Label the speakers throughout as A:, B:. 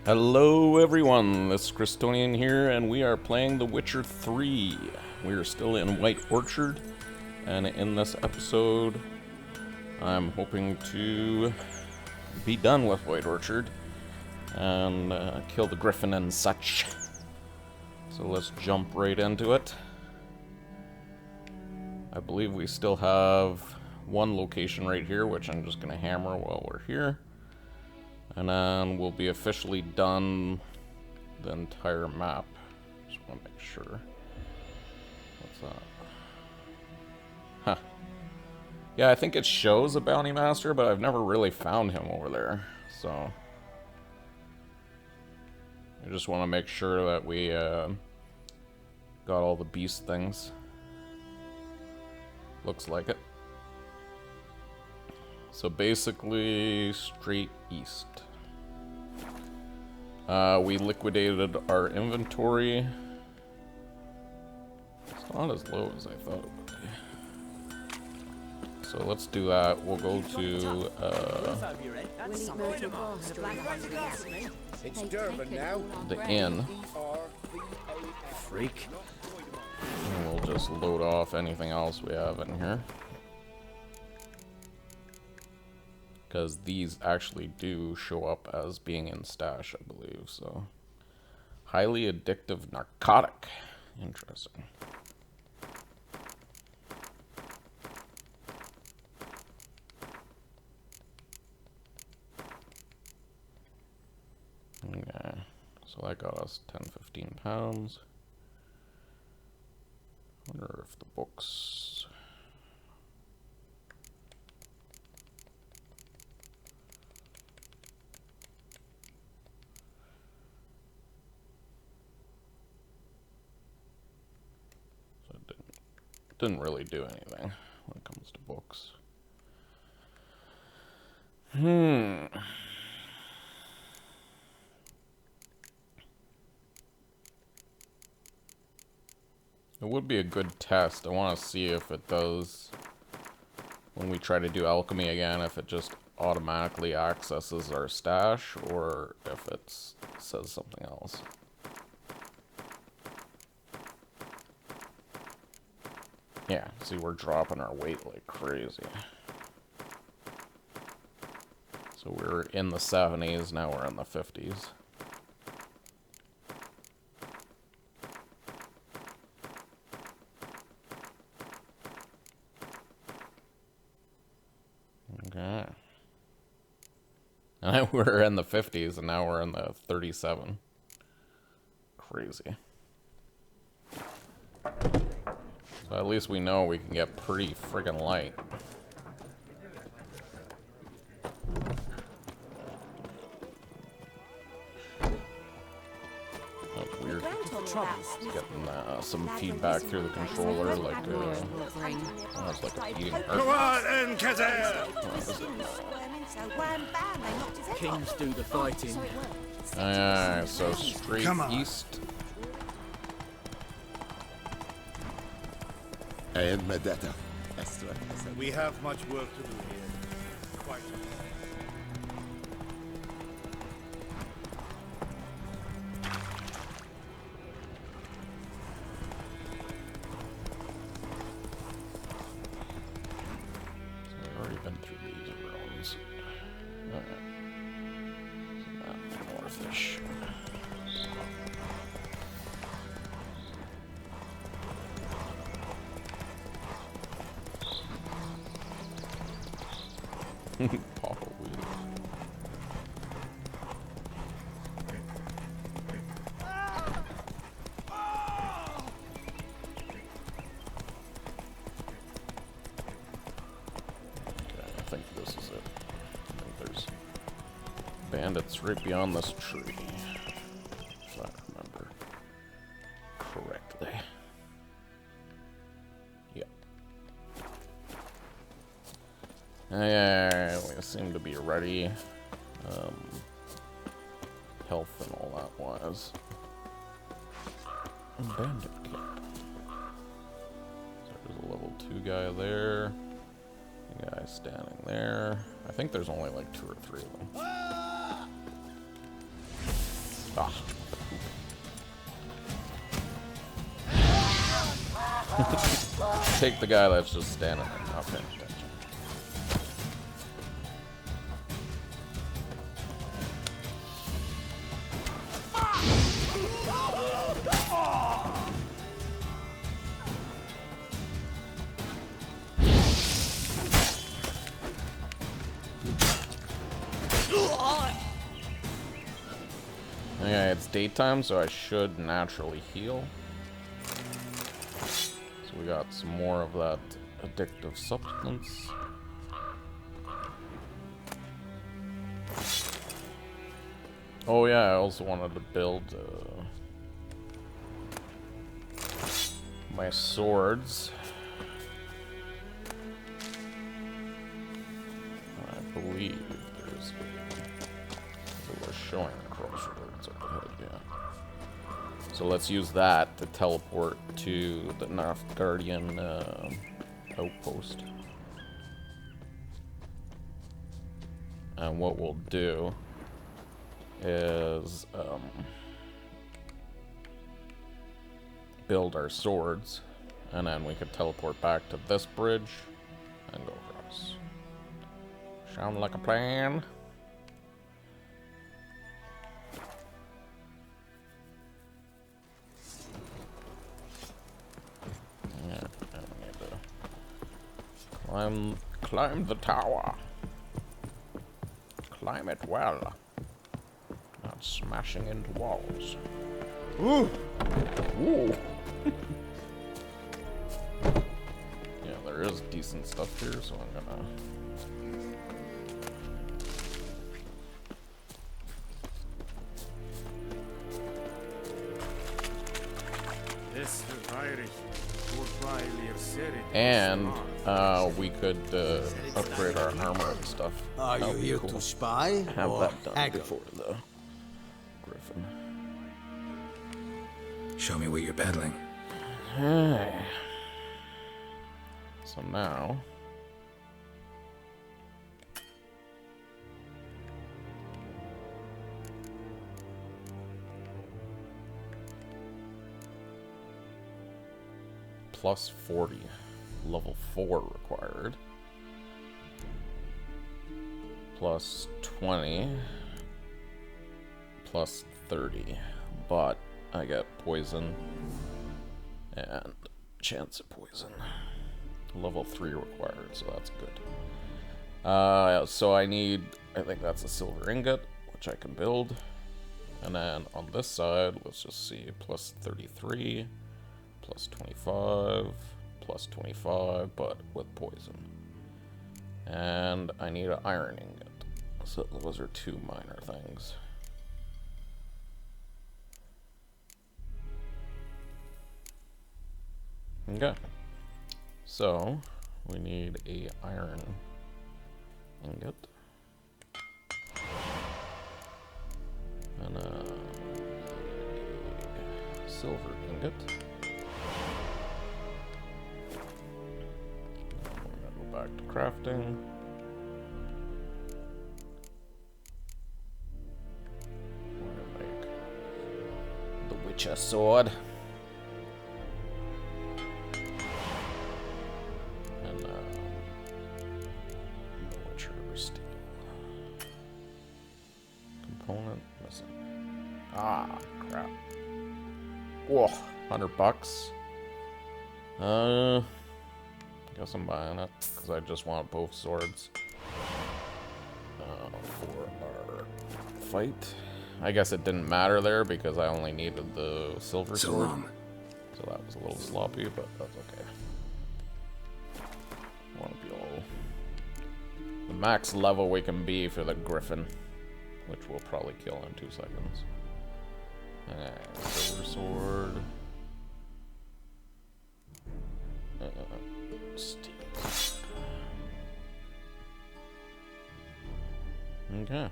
A: Hello everyone, this is Christonian here, and we are playing The Witcher 3. We are still in White Orchard, and in this episode, I'm hoping to be done with White Orchard and kill the Griffin and such. So let's jump right into it. I believe we still have one location right here, which I'm just going to hammer while we're here. And then we'll be officially done the entire map. Just want to make sure. What's that? Huh. Yeah, I think it shows a bounty master, but I've never really found him over there. So I just want to make sure that we got all the beast things. Looks like it. So basically, straight east. We liquidated our inventory. It's not as low as I thought it would be. So let's do that. We'll go to the inn.
B: Freak.
A: And we'll just load off anything else we have in here. Because these actually do show up as being in stash, I believe, so. Highly addictive narcotic. Interesting. Okay, so that got us 10-15 pounds. Wonder if the books... Didn't really do anything when it comes to books. It would be a good test. I want to see if it does, when we try to do alchemy again, if it just automatically accesses our stash or if it says something else. Yeah, see, we're dropping our weight like crazy. So we're in the 70s, now we're in the 50s. Okay. And we're in the 50s, and now we're in the 37. Crazy. So at least we know we can get pretty friggin' light. That's weird. Getting some feedback through the controller, like almost like a eating heart.
B: Go on, and Kazan! Kings do the fighting.
A: So straight east.
C: And Medetta.
D: We have much work to do here. Quite.
A: So we've already been through these rooms. Alright. So now more fish. Papa wheel. Okay, I think this is it. I think there's bandits right beyond this tree, if I remember correctly. Yep. Yeah, we seem to be ready. Health and all that wise. And bandit camp. So there's a level 2 guy there. A guy standing there. I think there's only like 2 or 3 of them. Ah. Take the guy that's just standing there, not paying attention. Okay, it's daytime, so I should naturally heal. So we got some more of that addictive substance. Oh yeah, I also wanted to build my swords. I believe there's we're showing crossroads up ahead, yeah. So let's use that to teleport to the North Guardian outpost. And what we'll do is build our swords, and then we could teleport back to this bridge and go across. Sound like a plan? Yeah, I need to climb the tower. Climb it well. Not smashing into walls. Ooh! Ooh! Yeah, there is decent stuff here, so I'm gonna... And we could upgrade our armor and stuff.
C: Are you here to spy?
A: Have
C: or
A: that done
C: haggle?
A: before the Griffin.
E: Show me what you're peddling.
A: So now plus 40, level 4 required, plus 20, plus 30, but I get poison and chance of poison. Level 3 required, so that's good. So I need, I think that's a silver ingot, which I can build. And then on this side, let's just see, plus 33, plus 25, plus 25, but with poison. And I need an iron ingot. So those are 2 minor things. Okay. So we need a iron ingot. And a silver ingot. I'm gonna go back to crafting. We're gonna make the Witcher sword. And the Witcher steel. Component missing. Ah, crap. Whoa, $100. Guess I'm buying it because I just want both swords for our fight. I guess it didn't matter there because I only needed the silver sword. So that was a little sloppy, but that's okay. Want to be all the max level we can be for the Griffin, which we'll probably kill in 2 seconds. Silver sword. Steel. Okay.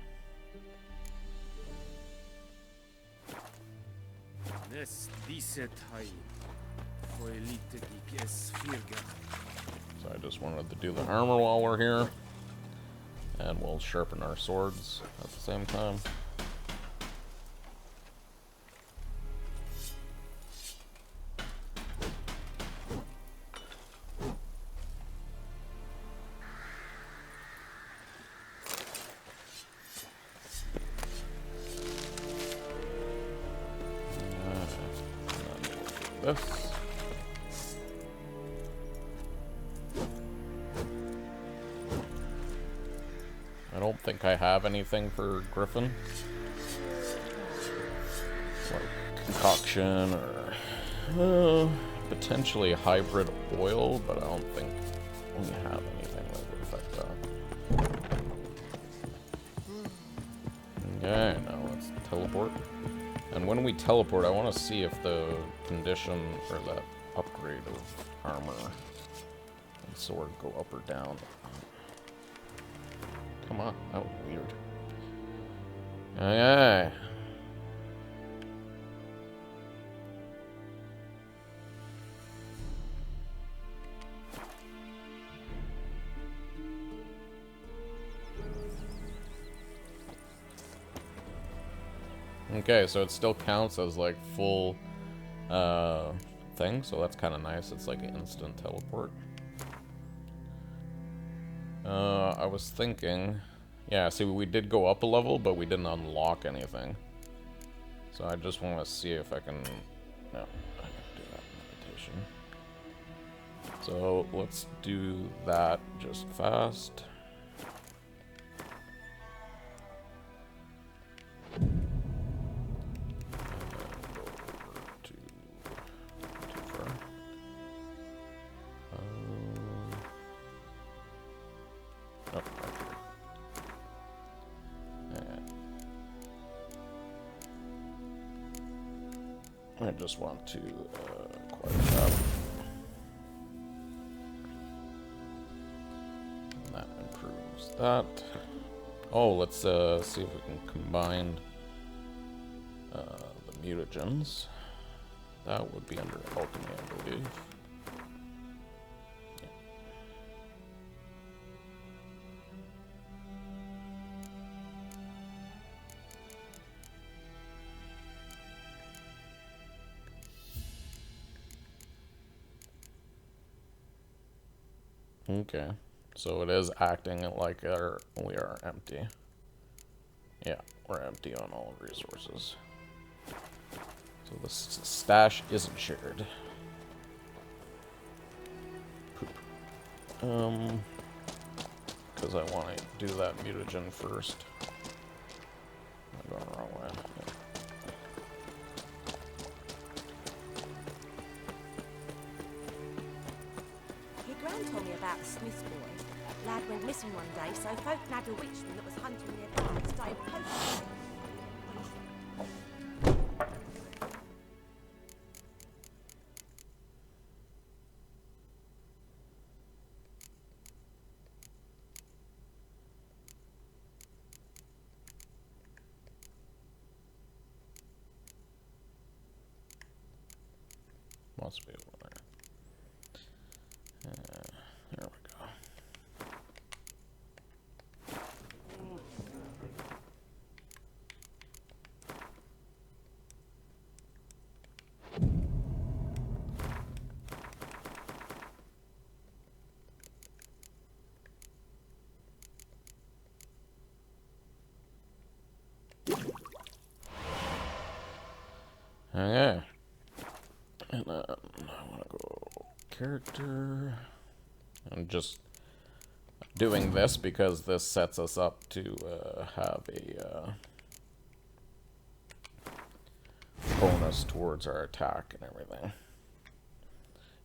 A: So I just wanted to do the armor while we're here. And we'll sharpen our swords at the same time. this. I don't think I have anything for Griffin. Like concoction or potentially hybrid oil, but I don't think we have anything that would affect that. Okay, now let's teleport. And when we teleport, I want to see if the condition or that upgrade of armor and sword go up or down. Come on, that was weird. Okay. Okay, so it still counts as like full thing, so that's kind of nice. It's like an instant teleport. I was thinking, yeah, see, we did go up a level, but we didn't unlock anything. So I just want to see if I can, no, I can do that meditation. So let's do that just fast. I just want to acquire that. And that improves that. Oh, let's see if we can combine the mutagens. That would be under alchemy, I believe. Okay, so it is acting like we are empty. Yeah, we're empty on all resources. So the stash isn't shared. Poop. Because I want to do that mutagen first. I'm going the wrong way. Yeah.
E: Gran told me about the Smith boy. Lad went missing one day, so folk nabbed a witchman that was hunting nearby and started poking.
A: Must be over there. Here we go. Okay. And I want to go character. I'm just doing this because this sets us up to have a bonus towards our attack and everything.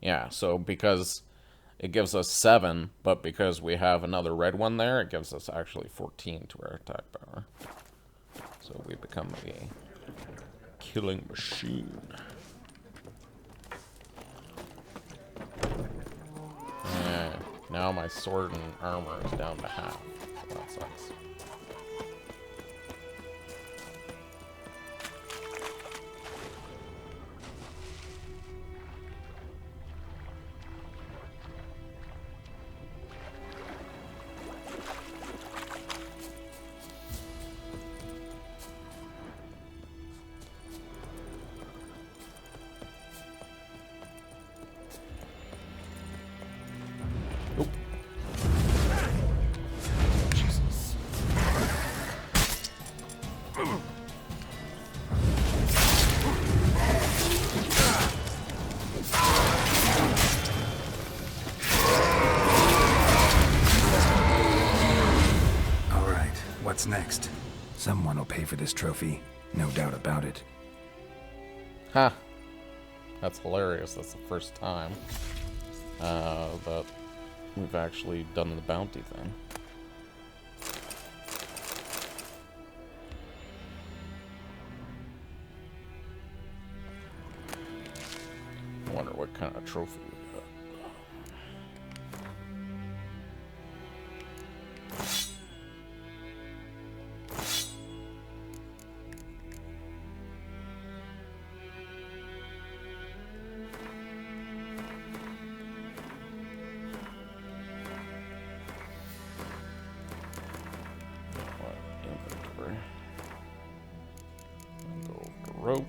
A: Yeah, so because it gives us 7, but because we have another red one there, it gives us actually 14 to our attack power. So we become a killing machine. Yeah, now my sword and armor is down to half. So that sucks.
F: What's next? Someone will pay for this trophy. No doubt about it.
A: Ha! That's hilarious. That's the first time that we've actually done the bounty thing. I wonder what kind of trophy we got. Inventory. Go to Roach.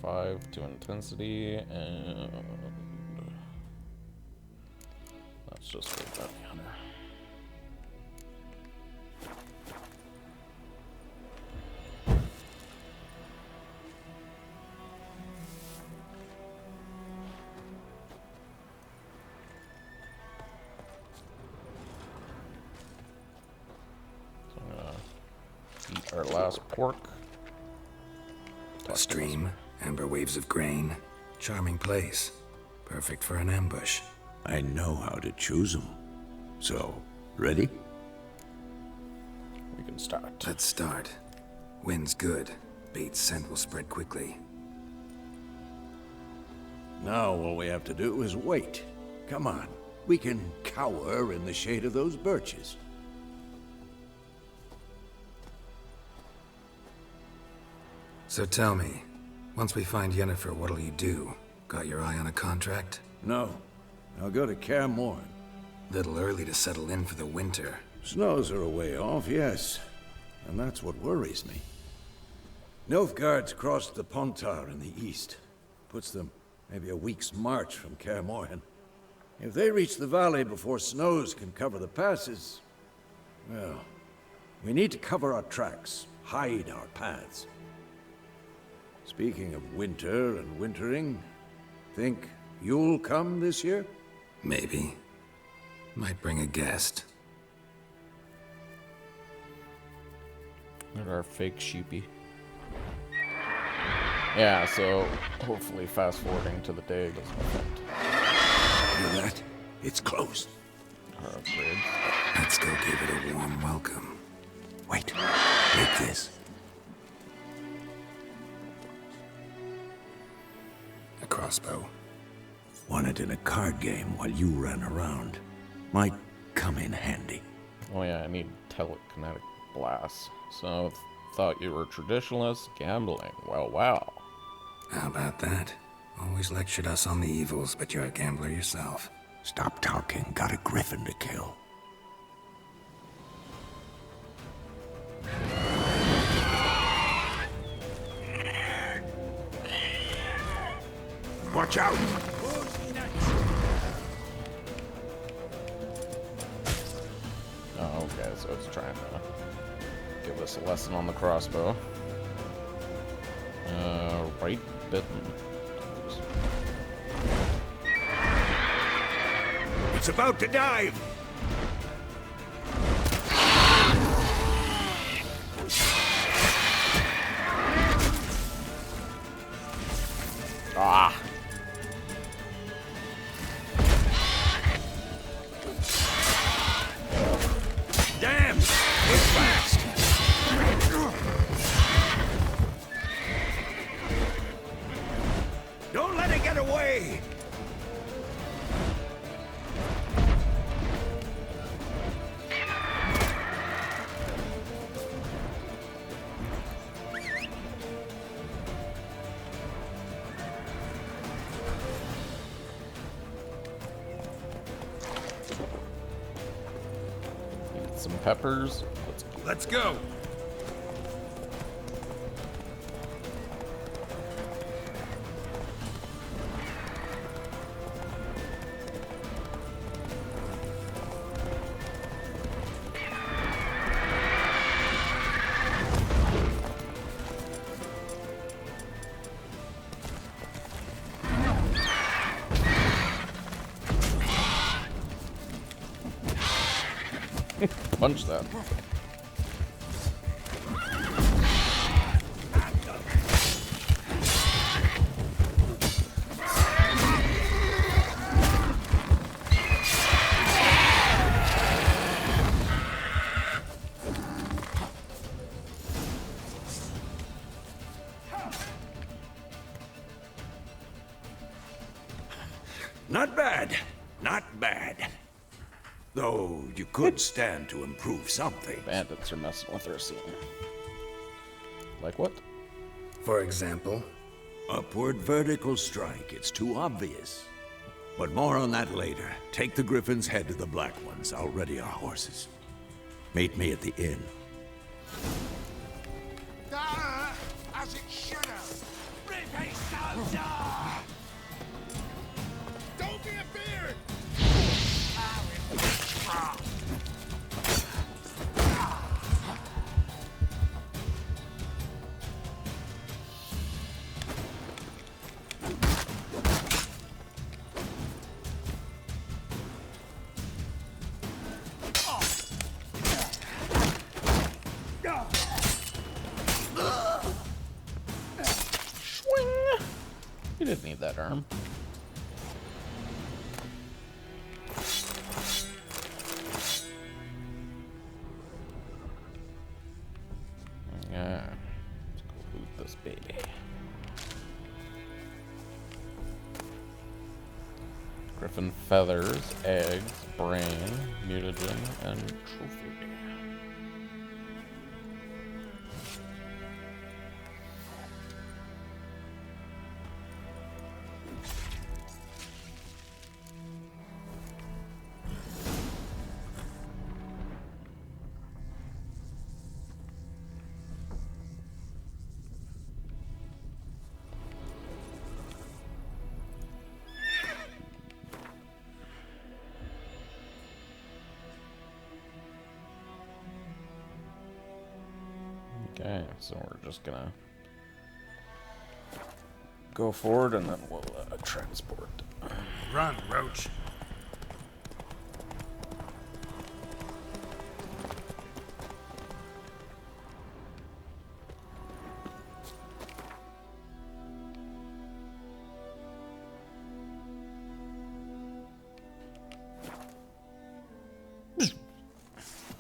A: 5 to intensity, and let's just go bounty hunter. So I'm gonna eat our last pork.
F: A stream. Amber waves of grain. Charming place. Perfect for an ambush.
G: I know how to choose them. So, ready?
A: We can start.
F: Let's start. Wind's good. Bait's scent will spread quickly.
G: Now all we have to do is wait. Come on. We can cower in the shade of those birches.
F: So tell me, once we find Yennefer, what'll you do? Got your eye on a contract?
G: No. I'll go to Kaer Morhen.
F: Little early to settle in for the winter.
G: Snows are a way off, yes. And that's what worries me. Nilfgaard's crossed the Pontar in the east. Puts them maybe a week's march from Kaer Morhen. If they reach the valley before snows can cover the passes, well, we need to cover our tracks, hide our paths. Speaking of winter and wintering, think you'll come this year?
F: Maybe. Might bring a guest.
A: Look at our fake sheepy. Yeah, so hopefully fast forwarding to the day doesn't affect
G: Hear that? It's close.
A: our upgrade.
F: Let's go give it a warm welcome.
G: Wait, take this.
F: A crossbow.
G: Won it in a card game while you ran around. Might come in handy.
A: Oh yeah, I need telekinetic blasts. So thought you were traditionalist gambling. Well, wow.
F: How about that? Always lectured us on the evils, but you're a gambler yourself.
G: Stop talking. Got a griffin to kill. Watch out!
A: Oh, okay, so it's trying to give us a lesson on the crossbow. Right bitten.
G: It's about to dive!
A: Ah!
G: Damn! It's fast! Don't let it get away!
A: Eat some peppers.
G: Let's go!
A: Punch that.
G: Not bad. Not bad. Though you could stand to improve something.
A: Bandits are messing with our scene. Like what?
F: For example,
G: Upward vertical strike. It's too obvious. But more on that later. Take the Griffins, head to the Black Ones. I'll ready our horses. Meet me at the inn.
B: As it should have. Rip his nose off! Don't be a beard!
A: You didn't need that arm. Yeah. Let's go loot this baby. Griffin feathers, eggs, brain, mutagen, and trophy. Okay, so we're just gonna go forward and then we'll transport.
B: Run, Roach.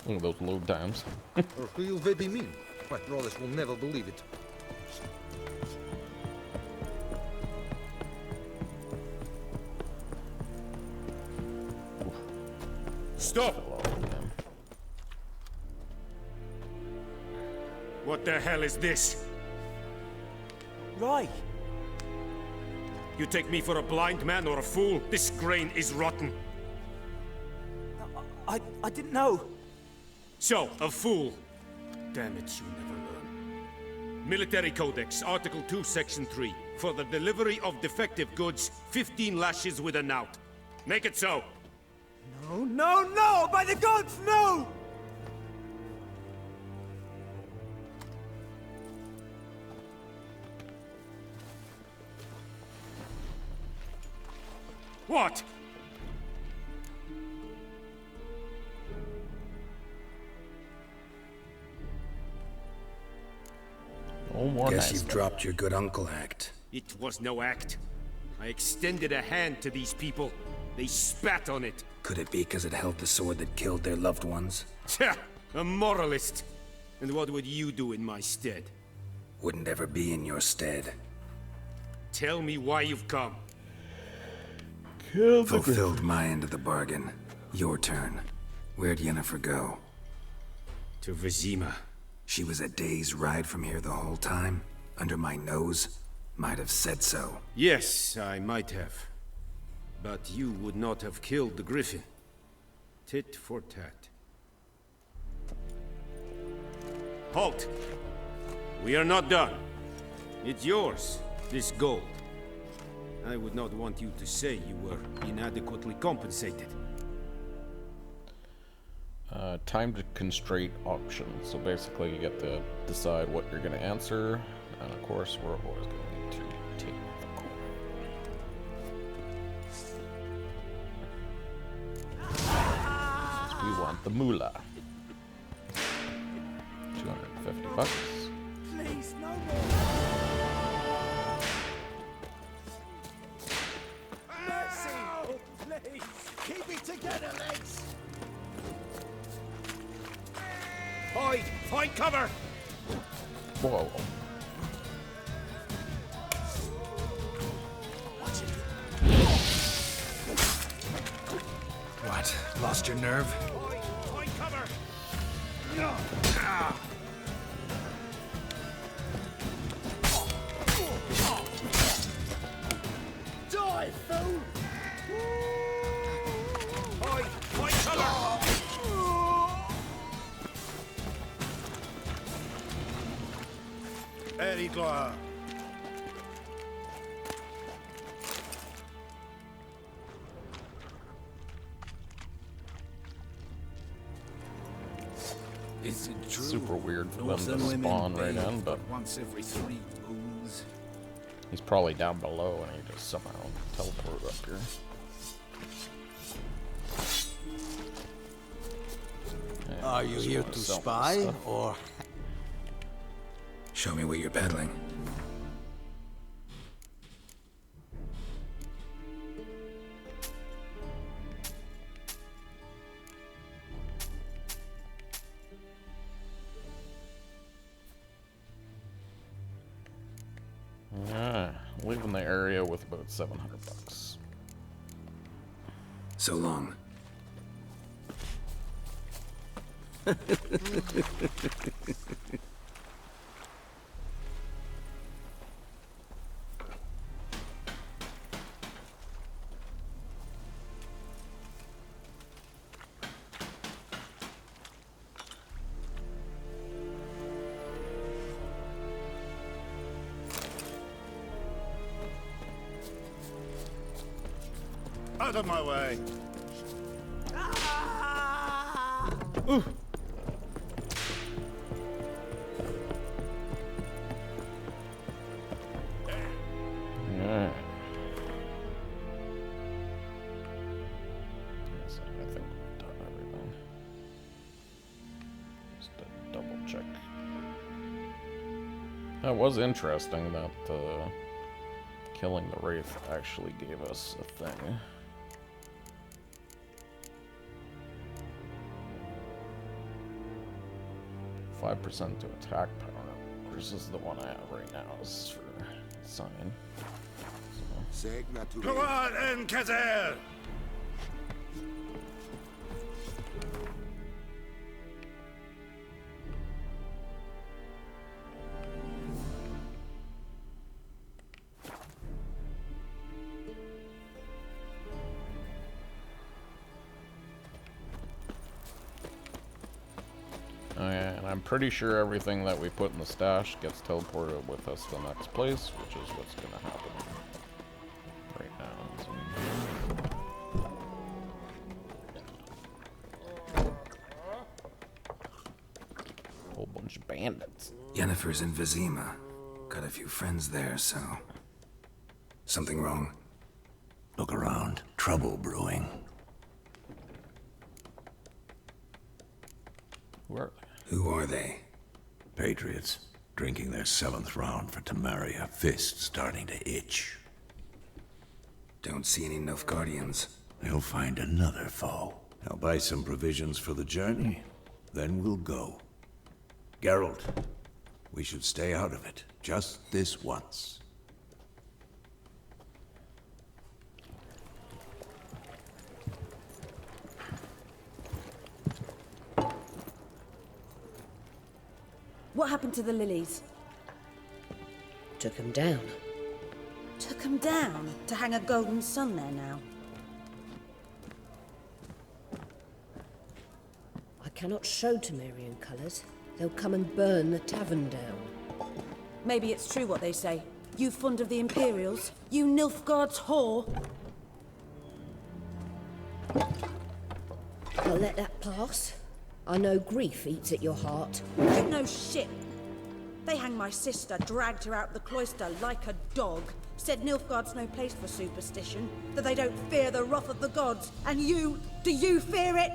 A: Look at those load times.
H: Or who you baby mean? My brothers will never believe it.
B: Stop! What the hell is this?
I: Right.
B: You take me for a blind man or a fool? This grain is rotten.
I: I didn't know.
B: So, a fool. Damn it, you never learn. Military Codex, Article 2, Section 3. For the delivery of defective goods, 15 lashes with a knout. Make it so.
I: No, no, no! By the gods, no!
B: What?
A: No more
F: guess
A: nice
F: you've
A: stuff.
F: dropped your good uncle act.
B: It was no act. I extended a hand to these people. They spat on it.
F: Could it be because it held the sword that killed their loved ones?
B: Tja, a moralist. And what would you do in my stead?
F: Wouldn't ever be in your stead.
B: Tell me why you've come.
F: Fulfilled my end of the bargain. Your turn. Where'd Yennefer go?
B: To Vizima.
F: She was a day's ride from here the whole time? Under my nose? Might have said so.
B: Yes, I might have. But you would not have killed the Griffin. Tit for tat. Halt! We are not done. It's yours, this gold. I would not want you to say you were inadequately compensated.
A: Time to constraint options. So basically you get to decide what you're going to answer. And of course, we're always going to need to take the coin. We won. the moolah. 250 bucks.
I: Please, no more. Mercy! Oh, please! Keep it together, legs!
B: Boy, find cover!
A: Whoa.
F: What? Lost your nerve?
B: Boy, find cover!
I: Die, fool!
B: Boy, find cover!
D: Very glad.
C: Is it true?
A: Super weird for them
C: Northern
A: to
C: women
A: spawn right
C: bathe
A: in, but
C: once every 3 moons.
A: he's probably down below and he just somehow teleported up here. Yeah,
C: Are you
A: just
C: here
A: wanna
C: to
A: sell my
C: spy,
A: stuff.
C: or...
F: Show me what you're peddling.
A: Yeah, leaving the area with about 700 bucks.
F: So long.
D: Out of my way.
A: Yeah. Yes, I think we've done everything. Just to double check. That was interesting that killing the Wraith actually gave us a thing. .5% to attack power versus the one I have right now is for sign. So.
D: Go on, Enkazer!
A: Oh yeah, and I'm pretty sure everything that we put in the stash gets teleported with us to the next place, which is what's gonna happen right now. Whole bunch of bandits.
F: Yennefer's in Vizima. Got a few friends there, so... Something wrong?
G: Look around. Trouble brewing.
A: Who are they?
F: Who are they?
G: Patriots. Drinking their 7th round for Temeria. Fist starting to itch.
F: Don't see any Nilfgaardians.
G: They'll find another foe. I'll buy some provisions for the journey. Then we'll go. Geralt, we should stay out of it. Just this once.
E: What happened to the lilies?
J: Took him down.
E: Took 'em down to hang a golden sun there now.
J: I cannot show Temerian colours. They'll come and burn the tavern down.
E: Maybe it's true what they say. You fond of the Imperials? You Nilfgaard's whore?
J: I'll let that pass. I know grief eats at your heart.
E: You know shit. They hanged my sister, dragged her out the cloister like a dog. Said Nilfgaard's no place for superstition, that they don't fear the wrath of the gods. And you, do you fear it?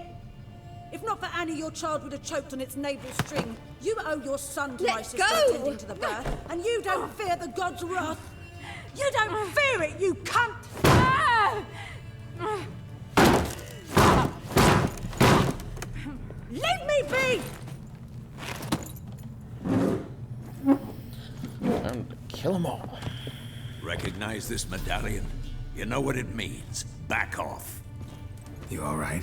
K: If not for Annie, your child would have choked on its navel string. You owe your son to
J: Let
K: my sister
J: go!
K: attending to the birth, and you don't fear the god's wrath. You don't fear it, you cunt! Leave me be!
A: Time to kill them all.
G: Recognize this medallion? You know what it means. Back off.
F: You all right?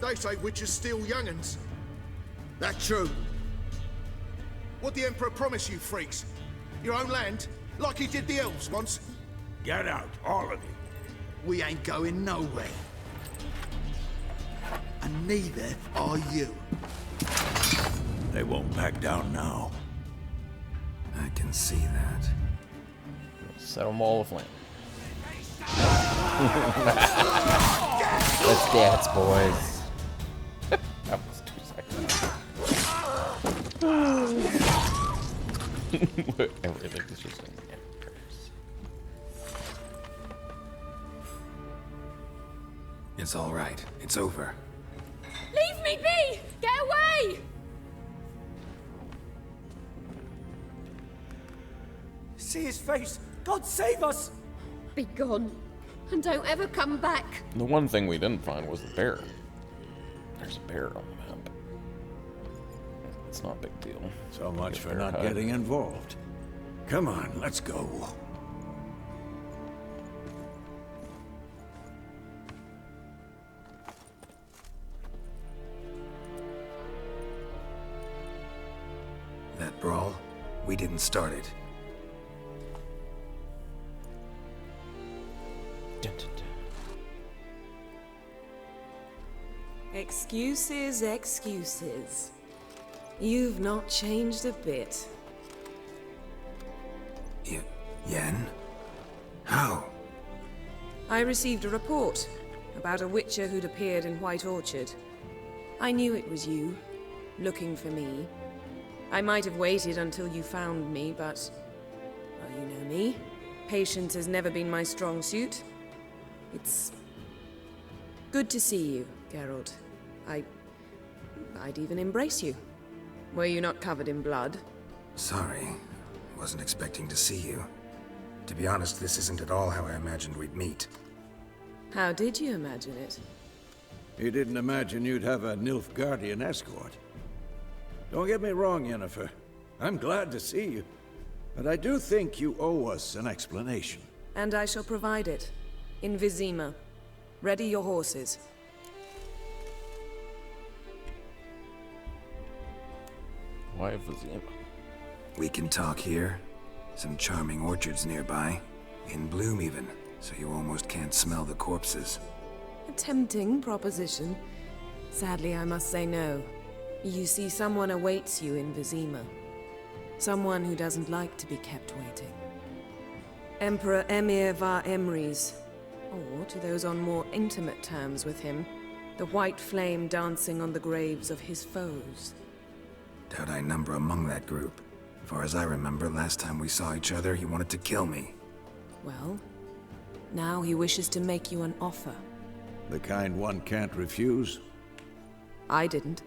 D: They say witches steal young'uns. That true? What the Emperor promise you, freaks? Your own land? Like he did the elves once?
G: Get out, all of you.
D: We ain't going nowhere. And neither are you.
G: They won't back down now.
F: I can see that.
A: Set them all aflame. Let's dance, boys. That was 2 seconds. Everything is just in the
F: It's all right. It's over.
J: Leave me be! Get away!
I: See his face! God save us!
J: Be gone. And don't ever come back.
A: The one thing we didn't find was the bear. There's a bear on the map. It's not a big deal.
G: So much
A: Get
G: for
A: bear
G: not
A: hide.
G: getting involved. Come on, let's go.
F: That brawl, we didn't start it.
A: Dun, dun, dun.
L: Excuses, excuses. You've not changed a bit.
F: Yen? How?
L: I received a report about a witcher who'd appeared in White Orchard. I knew it was you, looking for me. I might have waited until you found me, but... well, you know me. Patience has never been my strong suit. It's... good to see you, Geralt. I'd even embrace you. Were you not covered in blood?
F: Sorry. Wasn't expecting to see you. To be honest, this isn't at all how I imagined we'd meet.
L: How did you imagine it?
G: You didn't imagine you'd have a Nilfgaardian escort. Don't get me wrong, Yennefer. I'm glad to see you. But I do think you owe us an explanation.
L: And I shall provide it. In Vizima. Ready your horses.
A: Why Vizima?
F: We can talk here. Some charming orchards nearby. In bloom even, so you almost can't smell the corpses.
L: A tempting proposition. Sadly, I must say no. You see, someone awaits you in Vizima. Someone who doesn't like to be kept waiting. Emperor Emir var Emrys. Or, to those on more intimate terms with him, the white flame dancing on the graves of his foes.
F: Doubt I number among that group. Far as I remember, last time we saw each other, he wanted to kill me.
L: Well, now he wishes to make you an offer.
G: The kind one can't refuse?
L: I didn't,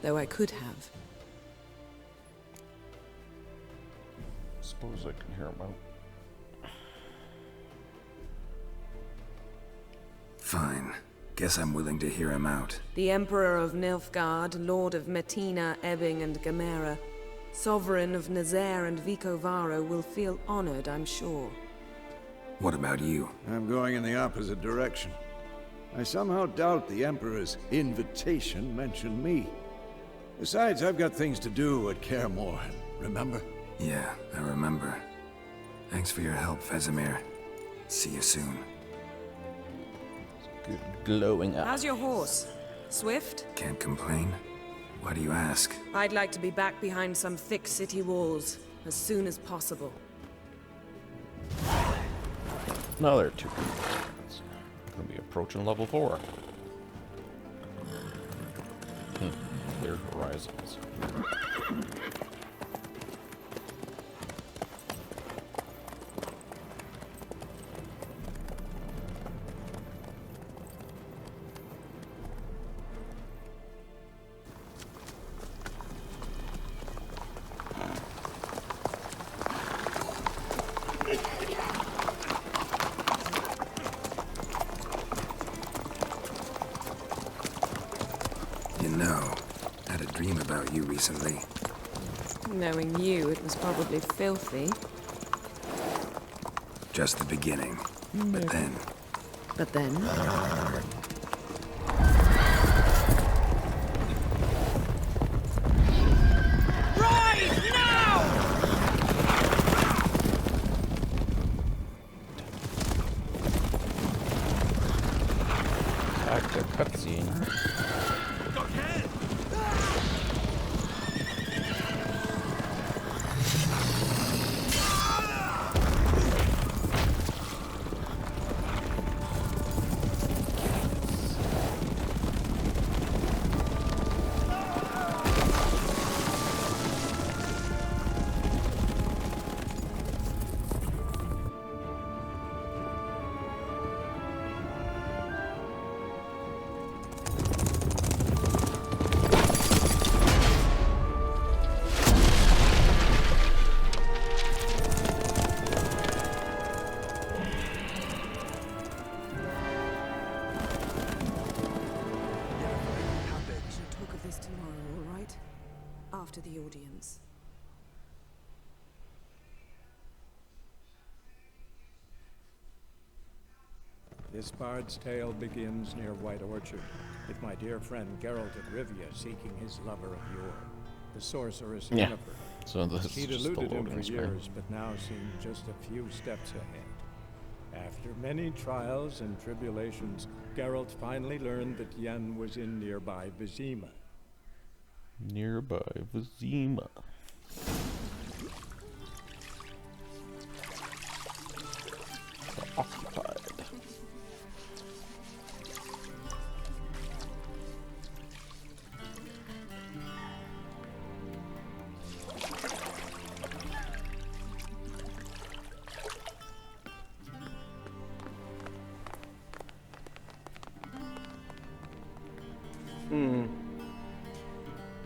L: though I could have.
A: Suppose I can hear him out.
F: Fine. Guess I'm willing to hear him out.
L: The Emperor of Nilfgaard, Lord of Metina, Ebbing, and Gamera, Sovereign of Nazaire and Vicovaro will feel honored, I'm sure.
F: What about you?
G: I'm going in the opposite direction. I somehow doubt the Emperor's invitation mentioned me. Besides, I've got things to do at Kaer Morhen, remember?
F: Yeah, I remember. Thanks for your help, Vesemir. See you soon.
A: Good glowing up.
L: How's your horse? Swift?
F: Can't complain. Why do you ask?
L: I'd like to be back behind some thick city walls as soon as possible.
A: Another 2. Gonna be approaching level 4. Clear horizons.
F: You know, I had a dream about you recently.
L: Knowing you, it was probably filthy.
F: Just the beginning. But then...
L: But then?
I: Rise now!
A: Back to cutscene.
L: After the audience.
M: This bard's tale begins near White Orchard, with my dear friend Geralt of Rivia seeking his lover of yore, the sorceress Jennifer.
A: So this is
M: She'd
A: just the
M: eluded him
A: loading
M: for
A: screen.
M: years, but now seemed just a few steps ahead. After many trials and tribulations, Geralt finally learned that Yen was in nearby Vizima.
A: Nearby Vizima. Occupied.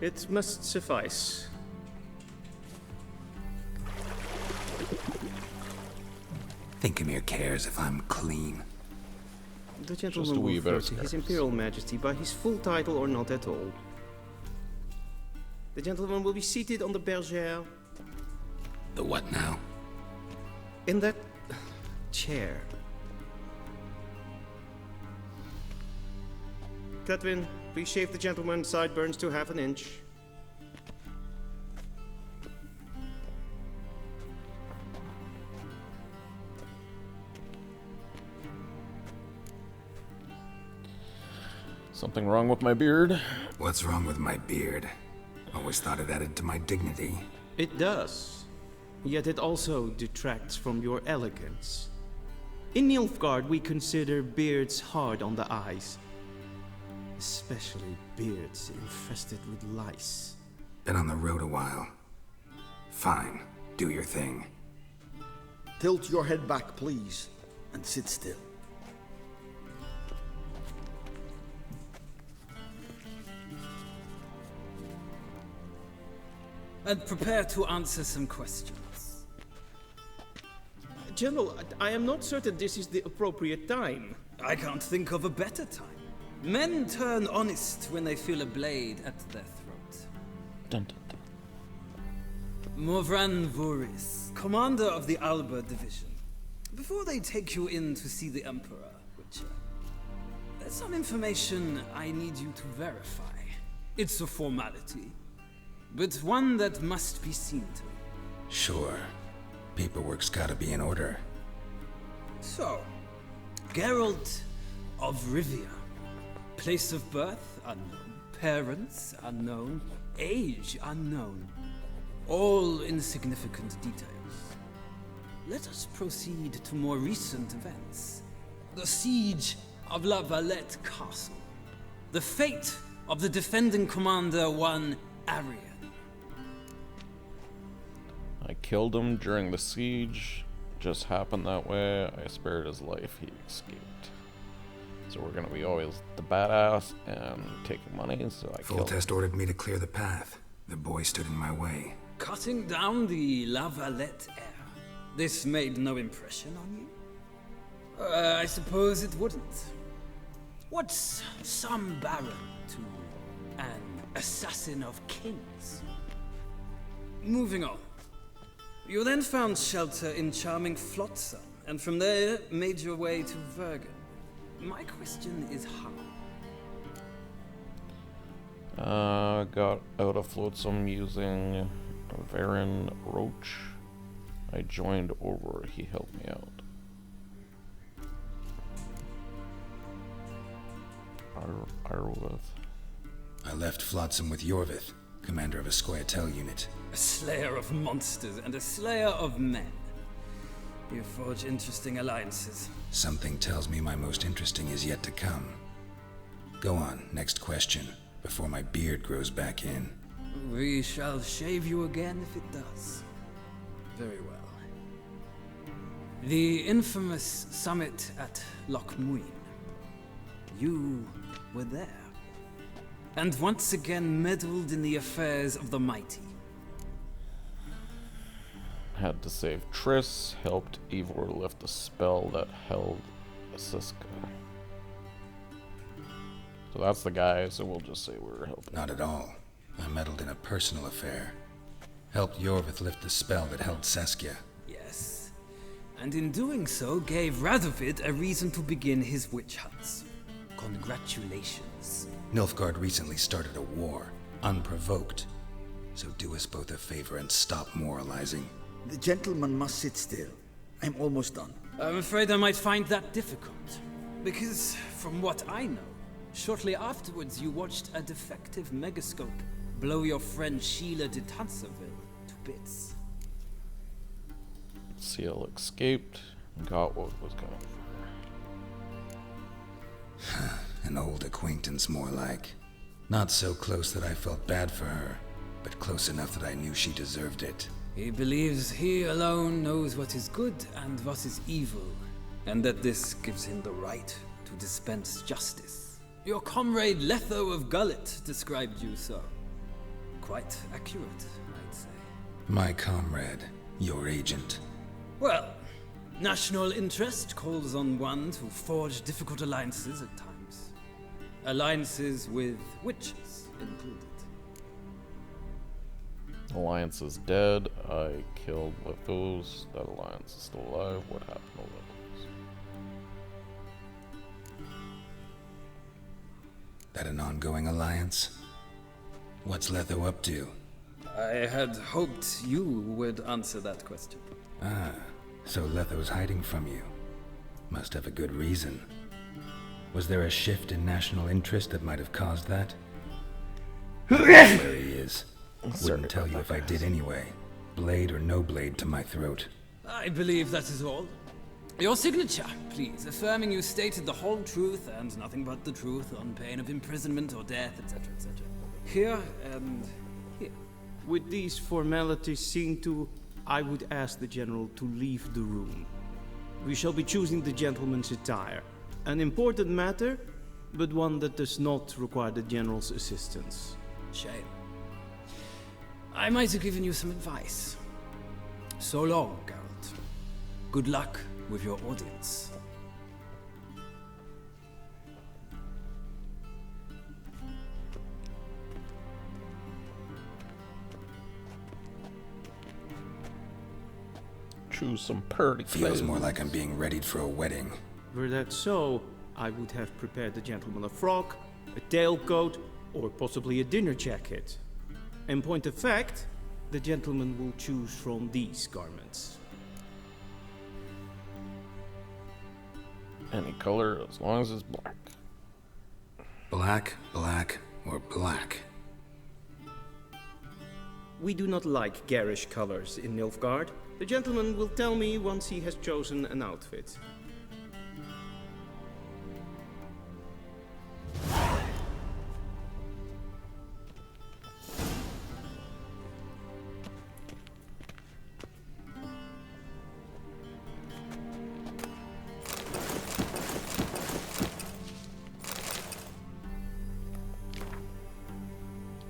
N: It must suffice.
F: Thinkamere cares if I'm clean.
N: The gentleman will refer to His Imperial Majesty by his full title or not at all. The gentleman will be seated on the bergère.
F: The what now?
N: In that chair. Catwin, please shave the gentleman's sideburns to ½ inch.
A: Something wrong with my beard?
F: What's wrong with my beard? Always thought it added to my dignity.
N: It does. Yet it also detracts from your elegance. In Nilfgaard, we consider beards hard on the eyes. Especially beards infested with lice.
F: Been on the road a while. Fine, do your thing.
D: Tilt your head back, please, and sit still.
O: And prepare to answer some questions.
N: General, I am not certain this is the appropriate time.
O: I can't think of a better time. Men turn honest when they feel a blade at their throat.
A: Dun, dun, dun.
O: Morvran Voris, commander of the Alba Division. Before they take you in to see the Emperor, Witcher, there's some information I need you to verify. It's a formality, but one that must be seen to.
F: Sure. Paperwork's gotta be in order.
O: So, Geralt of Rivia. Place of birth unknown. Parents unknown. Age unknown. All insignificant details. Let us proceed to more recent events. The siege of La Valette Castle. The fate of the defending commander, one Arian.
A: I killed him during the siege. Just happened that way. I spared his life. He escaped. So we're gonna be always the badass and taking money, so I killed him.
F: Foltest ordered me to clear the path. The boy stood in my way.
O: Cutting down the La Valette heir. This made no impression on you? I suppose it wouldn't. What's some baron to an assassin of kings. Moving on. You then found shelter in charming Flotsam, and from there made your way to Vergen. My question is how?
A: Got out of Flotsam using Varen Roach. I joined over, he helped me out. Arwith.
F: I left Flotsam with Yorvith, commander of a Scoia'tael unit.
O: A slayer of monsters and a slayer of men. You forge interesting alliances.
F: Something tells me my most interesting is yet to come. Go on, next question, before my beard grows back in.
O: We shall shave you again if it does. Very well. The infamous summit at Loch Muin. You were there. And once again meddled in the affairs of the mighty.
A: Had to save Triss, helped Eivor lift the spell that held Siska. So that's the guy, so we'll just say we were helping.
F: Not at all. I meddled in a personal affair. Helped Yorvith lift the spell that held Saskia.
O: Yes. And in doing so, gave Radovid a reason to begin his witch hunts. Congratulations.
F: Nilfgaard recently started a war, unprovoked. So do us both a favor and stop moralizing.
P: The gentleman must sit still. I'm almost done.
O: I'm afraid I might find that difficult. Because, from what I know, shortly afterwards you watched a defective megascope blow your friend Sheila de Tanserville to bits.
A: Ciel escaped and got what was coming for her.
F: An old acquaintance, more like. Not so close that I felt bad for her, but close enough that I knew she deserved it.
O: He believes he alone knows what is good and what is evil, and that this gives him the right to dispense justice. Your comrade Letho of Gullet described you so. Quite accurate, I'd say.
F: My comrade, your agent.
O: Well, national interest calls on one to forge difficult alliances at times. Alliances with witches included.
A: Alliance is dead. I killed Lithos. That alliance is still alive. What happened to Lithos?
F: That an ongoing alliance? What's Letho up to?
O: I had hoped you would answer that question.
F: Ah, so Letho's hiding from you. Must have a good reason. Was there a shift in national interest that might have caused that? There he is. Wouldn't tell you if I did anyway. Blade or no blade to my throat.
O: I believe that is all. Your signature, please, affirming you stated the whole truth and nothing but the truth on pain of imprisonment or death, etc., etc. Here and here.
N: With these formalities seen to, I would ask the General to leave the room. We shall be choosing the gentleman's attire. An important matter, but one that does not require the General's assistance.
O: Shame. I might have given you some advice. So long, Geralt. Good luck with your audience.
A: Choose some pretty
F: Feels more like I'm being readied for a wedding.
N: Were that so, I would have prepared the gentleman a frock, a tailcoat, or possibly a dinner jacket. In point of fact, the gentleman will choose from these garments.
A: Any color, as long as it's black.
F: Black, black, or black?
N: We do not like garish colors in Nilfgaard. The gentleman will tell me once he has chosen an outfit.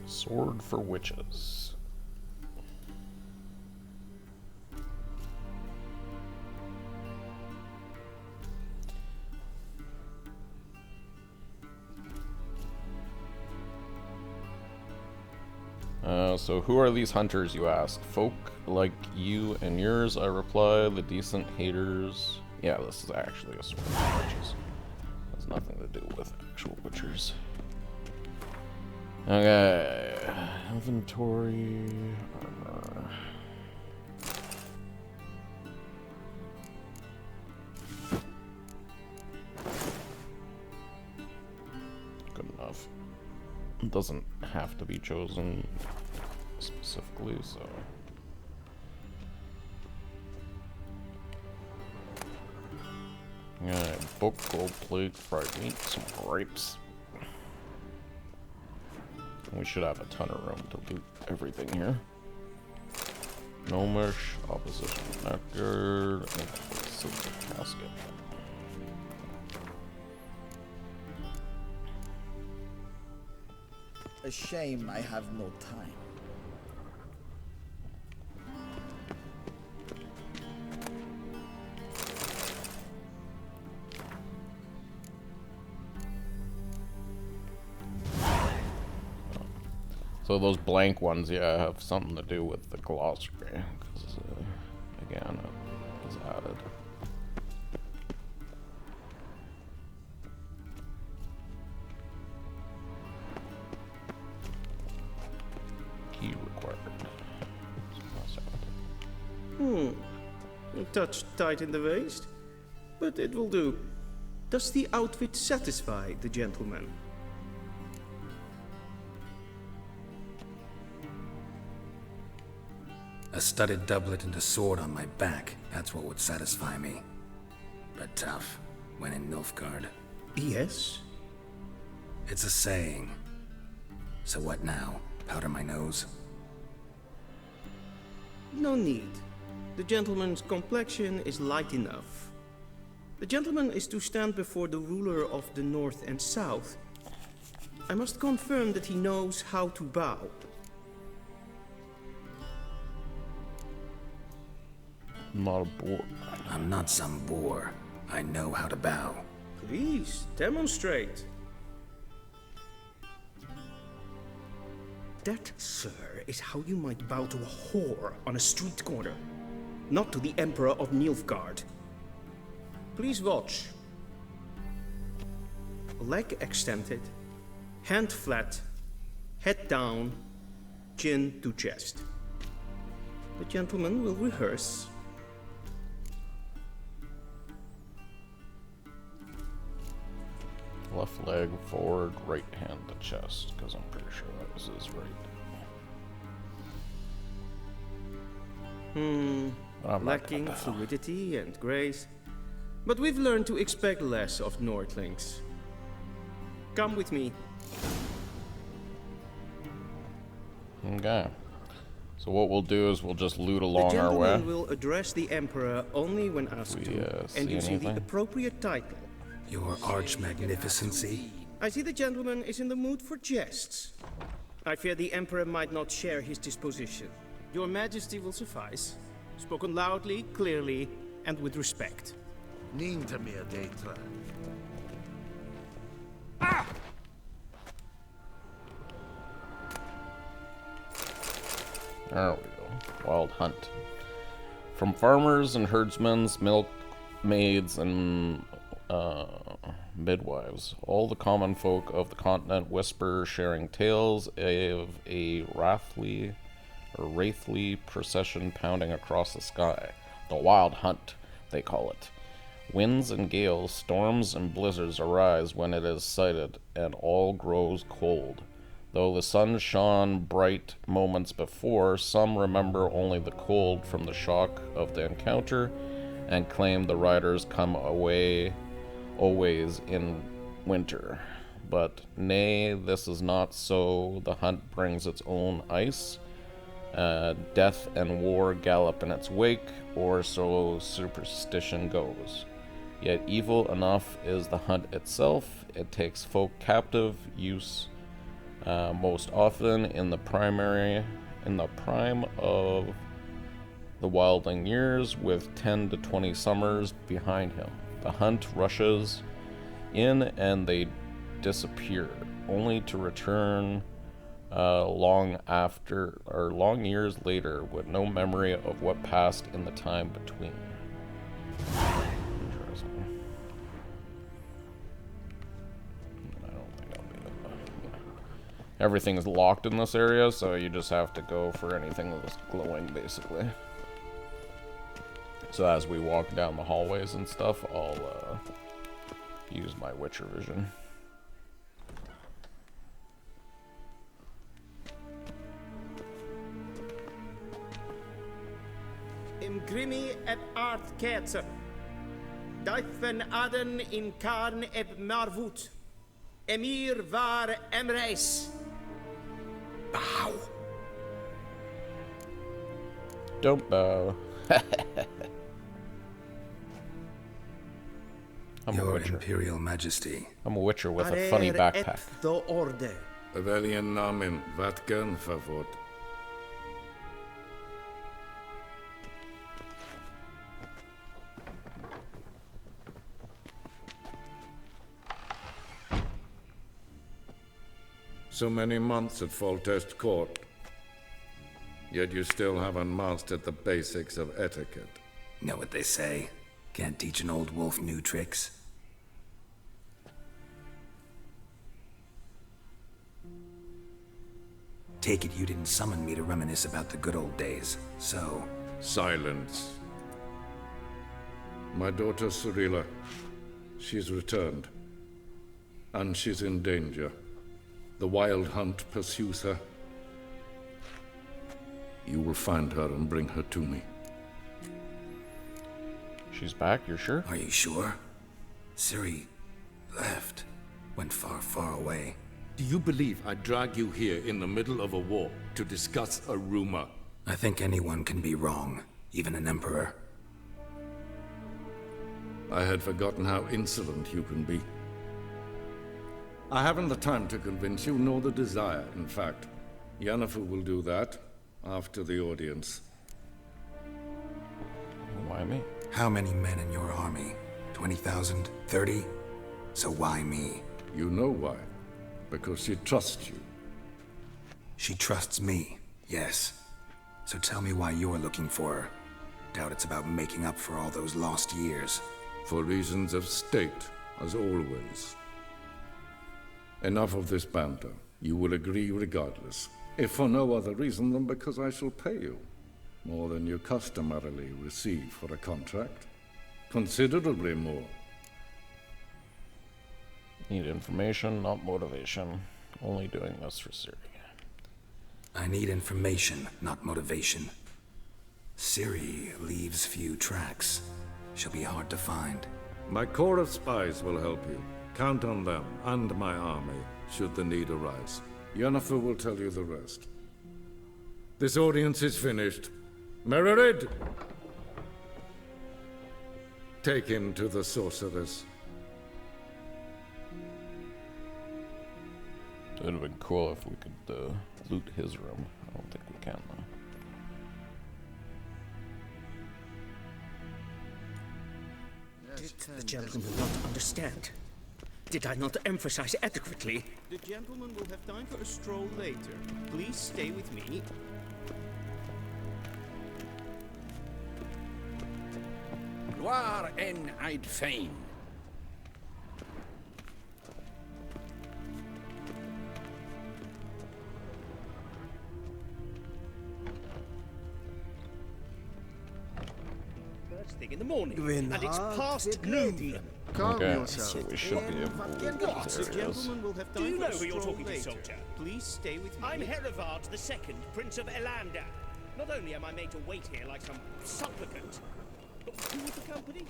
A: Sword for witches. So who are these hunters, you ask? Folk like you and yours, I reply. The decent haters. Yeah, this is actually a sword of witches. Has nothing to do with actual witchers. Okay. Inventory. Armor. Good enough. It doesn't have to be chosen specifically, so. Yeah, book, gold plate, fried meat, some grapes. We should have a ton of room to loot everything here. Gnomish, opposition nectar, and silver casket.
P: A shame I have no time.
A: So those blank ones, yeah, have something to do with the glossary, because, again, it is added. Key required.
N: A touch tight in the waist, but it will do. Does the outfit satisfy the gentleman?
F: A studded doublet and a sword on my back, that's what would satisfy me. But tough, when in Nilfgaard.
N: Yes?
F: It's a saying. So what now? Powder my nose?
N: No need. The gentleman's complexion is light enough. The gentleman is to stand before the ruler of the North and South. I must confirm that he knows how to bow.
A: Not a boar.
F: I'm not some boar. I know how to bow.
N: Please, demonstrate. That, sir, is how you might bow to a whore on a street corner, not to the Emperor of Nilfgaard. Please watch. Leg extended, hand flat, head down, chin to chest. The gentleman will rehearse.
A: Left leg forward, right hand to chest, because I'm pretty sure that was his right.
N: Lacking fluidity and grace. But we've learned to expect less of Nordlings. Come with me.
A: Okay. So what we'll do is we'll just loot along our way.
N: The gentleman will address the Emperor only when asked to, and using the appropriate title.
F: Your Arch-Magnificency?
N: I see the gentleman is in the mood for jests. I fear the Emperor might not share his disposition. Your Majesty will suffice. Spoken loudly, clearly, and with respect.
I: Niente mia detra.
A: There we go. Wild hunt. From farmers and herdsmen, milkmaids, and midwives, all the common folk of the continent whisper, sharing tales of a wrathly procession pounding across the sky. The wild hunt, they call it. Winds and gales, storms and blizzards arise when it is sighted, and all grows cold. Though the sun shone bright moments before, some remember only the cold from the shock of the encounter, and claim the riders come away always in winter. But nay, this is not so. The hunt brings its own ice. Death and war gallop in its wake, or so superstition goes. Yet evil enough is the hunt itself. It takes folk captive, use most often in the prime of the wildling years, with 10 to 20 summers behind him. The hunt rushes in and they disappear, only to return long years later, with no memory of what passed in the time between. Interesting. I don't think I'll be able to. Everything's locked in this area, so you just have to go for anything that's glowing, basically. So as we walk down the hallways and stuff, I'll use my Witcher vision.
Q: Im Grimmi eb Art Kerzer. Deifen Aden in Karn eb Marvut. Emir var Emreis. Bow.
A: Don't bow.
F: Your Imperial Majesty.
A: I'm a Witcher with a funny backpack.
Q: Do orde.
G: Evelian namen, wat gern favort. So many months at Foltest Court, yet you still haven't mastered the basics of etiquette.
F: Know what they say? Can't teach an old wolf new tricks. Take it you didn't summon me to reminisce about the good old days, so...
G: Silence. My daughter Cyrilla, she's returned. And she's in danger. The Wild Hunt pursues her. You will find her and bring her to me.
A: She's back, you're sure?
F: Are you sure? Ciri left. Went far, far away.
G: Do you believe I drag you here in the middle of a war to discuss a rumor?
F: I think anyone can be wrong, even an emperor.
G: I had forgotten how insolent you can be. I haven't the time to convince you, nor the desire, in fact. Yennefer will do that after the audience.
A: Why me?
F: How many men in your army? 20,000? 30? So why me?
G: You know why. Because she trusts you.
F: She trusts me, yes. So tell me why you're looking for her. Doubt it's about making up for all those lost years.
G: For reasons of state, as always. Enough of this banter. You will agree regardless. If for no other reason than because I shall pay you. More than you customarily receive for a contract. Considerably more.
A: Need information, not motivation. Only doing this for Ciri.
F: I need information, not motivation. Ciri leaves few tracks. She'll be hard to find.
G: My corps of spies will help you. Count on them, and my army, should the need arise. Yennefer will tell you the rest. This audience is finished. Mererid! Take him to the sorceress.
A: It would have been cool if we could loot his room. I don't think we can, though.
Q: Did the gentleman not understand? Did I not emphasize adequately?
R: The gentleman will have time for a stroll later. Please stay with me.
C: Waar en I'd fain.
R: First thing in the morning,
I: Gwyn,
R: and it's past noon.
D: Calm
A: Okay,
D: yourself.
A: so we should be able to loot
R: What?
A: these
R: The
A: areas.
R: gentleman will have time
B: Do you
R: for
B: know
R: a
B: who you're
R: stroll
B: talking to,
R: later.
B: soldier?
R: Please stay with me.
B: I'm Herivard II, Prince of Elander. Not only am I made to wait here like some supplicant, but who was the company?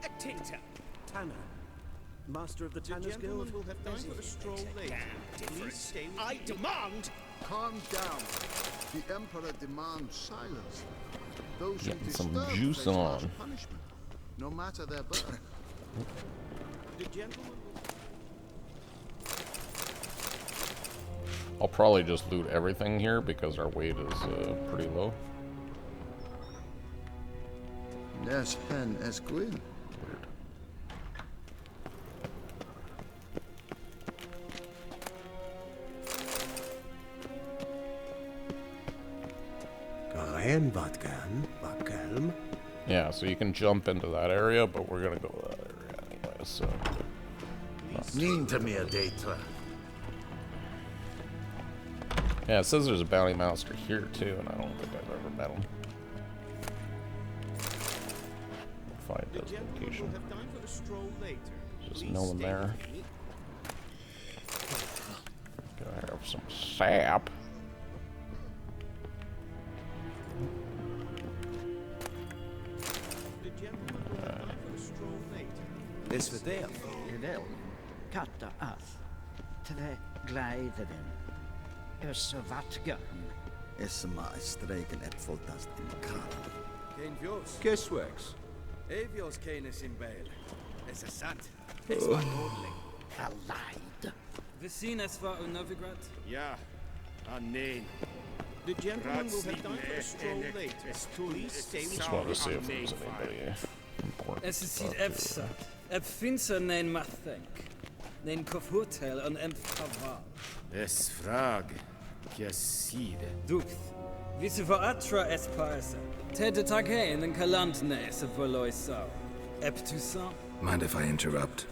B: A tinter.
R: Tanner. Master of the Tanners Guild. Will have time for a stroll later. Please stay with
B: I
R: me.
B: demand.
D: Calm down. The Emperor demands silence. Those who
A: Getting some
D: disturb
A: juice
D: face harsh
A: on.
D: punishment, no matter their birth.
R: The gentleman
A: I'll probably just loot everything here because our weight is pretty low.
D: There's Hen as Gwyn.
A: Yeah, so you can jump into that area, but we're gonna go to that area anyway, so... Yeah, it says there's a bounty master here too, and I don't think I've ever met him. Find his location. Just no one there. Gotta have some sap.
P: Is we det del katta as tre glädjen ös vatgan is my streken et voltast in kar.
G: Kein Vjos.
P: Guessworks.
G: Evjos canis in bail. Es a sant.
O: Es
G: war ordling.
O: Allied. We zien es war Novigrad?
B: Ja, nee.
R: The gentleman will have time for a stroll later. Please stay with
A: Just wanted to see if there was anybody important.
O: Es is het efsa. Ep finser nein mathenk. Nein kof hotel an emp kaval.
B: Es frag. Jaside.
O: Dukt. Visse var atra es paesa. Ted taghein en kalant nes of voloi sau. Ep Toussaint.
F: Mind if I interrupt?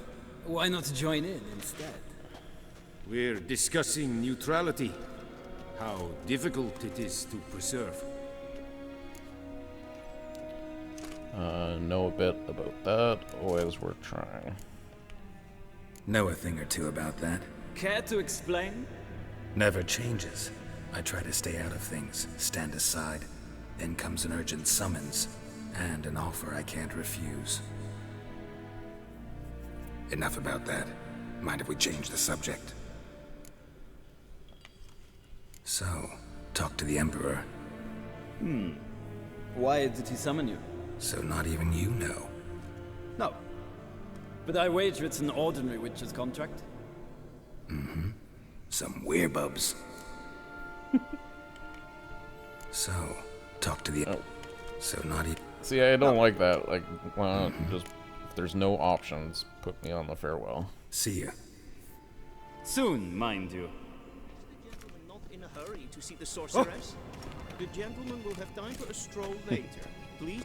O: Why not join in instead?
B: We're discussing neutrality. How difficult it is to preserve.
A: Know a bit about that. Always worth trying.
F: Know a thing or two about that?
O: Care to explain?
F: Never changes. I try to stay out of things, stand aside. Then comes an urgent summons, and an offer I can't refuse. Enough about that. Mind if we change the subject? So, talk to the Emperor.
O: Why did he summon you?
F: So not even you know.
O: No. But I wager it's an ordinary witch's contract.
F: Mm-hmm. Some werebubs. So, talk to the...
A: Oh.
F: So not even...
A: See, I don't like that. Like, why not just... If there's no options, put me on the farewell.
F: See ya.
O: Soon, mind you.
R: Not in a hurry to see the sorceress. The gentleman will have time for a stroll later. Please.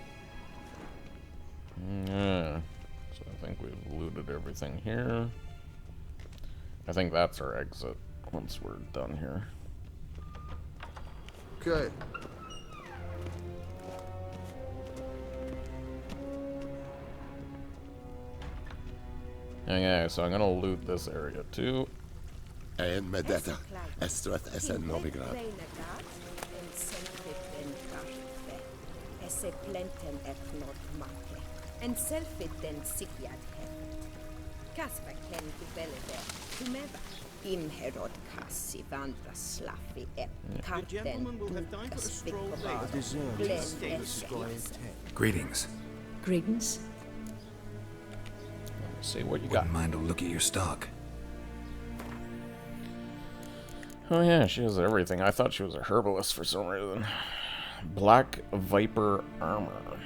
A: Yeah. So I think we've looted everything here. I think that's our exit once we're done here.
D: Okay.
A: Okay, so I'm gonna loot this area too.
S: En med detta, Estrath är en Novigrad.
E: Esse plenten et nordmake. En selfiten sikiat heft. Kasva ken tibelede. Tumeva. Imherod kassi vandra slaffi ep. Karten dukas vikkovad.
F: Greetings.
J: Greetings.
A: See what you got.
F: Wouldn't mind a look at your stock.
A: Oh yeah, she has everything. I thought she was a herbalist for some reason. Black Viper armor.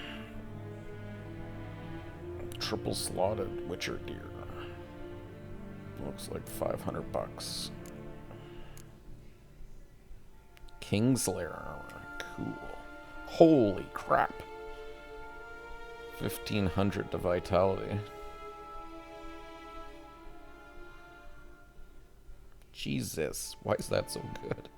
A: Triple slotted Witcher deer. Looks like 500 bucks. Kingslayer armor. Cool. Holy crap. 1500 to vitality. Jesus, why is that so good?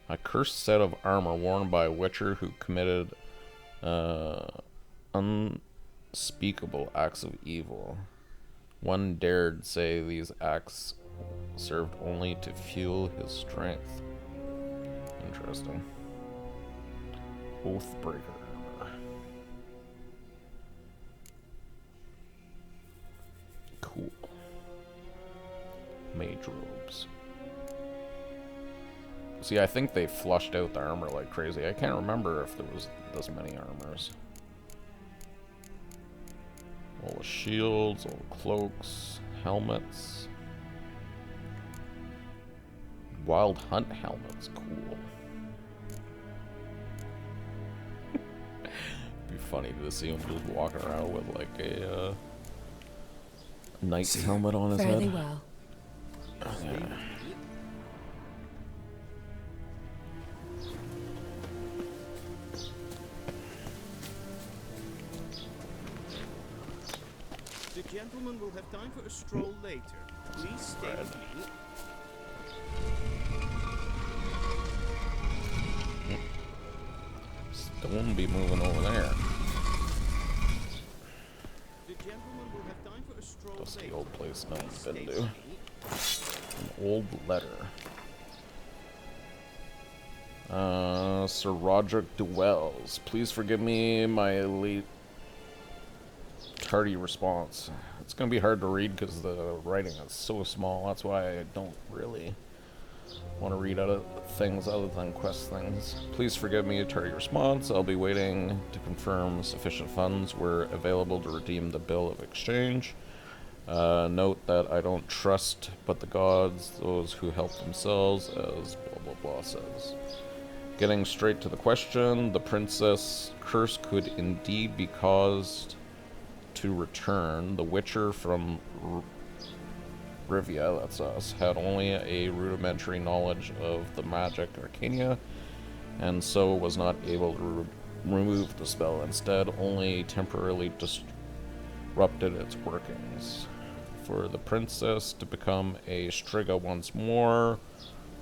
A: A cursed set of armor worn by a witcher who committed unspeakable acts of evil. One dared say these acts served only to fuel his strength. Interesting. Oathbreaker armor. Cool. Mage robes. See, I think they flushed out the armor like crazy. I can't remember if there was this many armors. All the shields, all the cloaks, helmets. Wild Hunt helmets, cool. It'd be funny to see him just walking around with like knight's helmet on his
J: Fairly
A: head.
J: well.
A: Yeah.
R: The gentleman will have time for a stroll later. Please stay with me.
A: Still won't be moving over there.
R: The gentleman will have time for a stroll
A: That's the
R: later.
A: old place no one's been
R: Stay
A: to.
R: with me.
A: An old letter. Sir Roderick Dwells. Please forgive me my late tardy response. It's gonna be hard to read because the writing is so small. That's why I don't really want to read other things other than quest things. Please forgive me a tardy response. I'll be waiting to confirm sufficient funds were available to redeem the bill of exchange. Note that I don't trust but the gods, those who help themselves, as blah blah blah says. Getting straight to the question, the princess curse could indeed be caused to return. The Witcher from Rivia, that's us, had only a rudimentary knowledge of the magic arcana, and so was not able to remove the spell. Instead, only temporarily disrupted its workings. For the princess to become a Striga once more,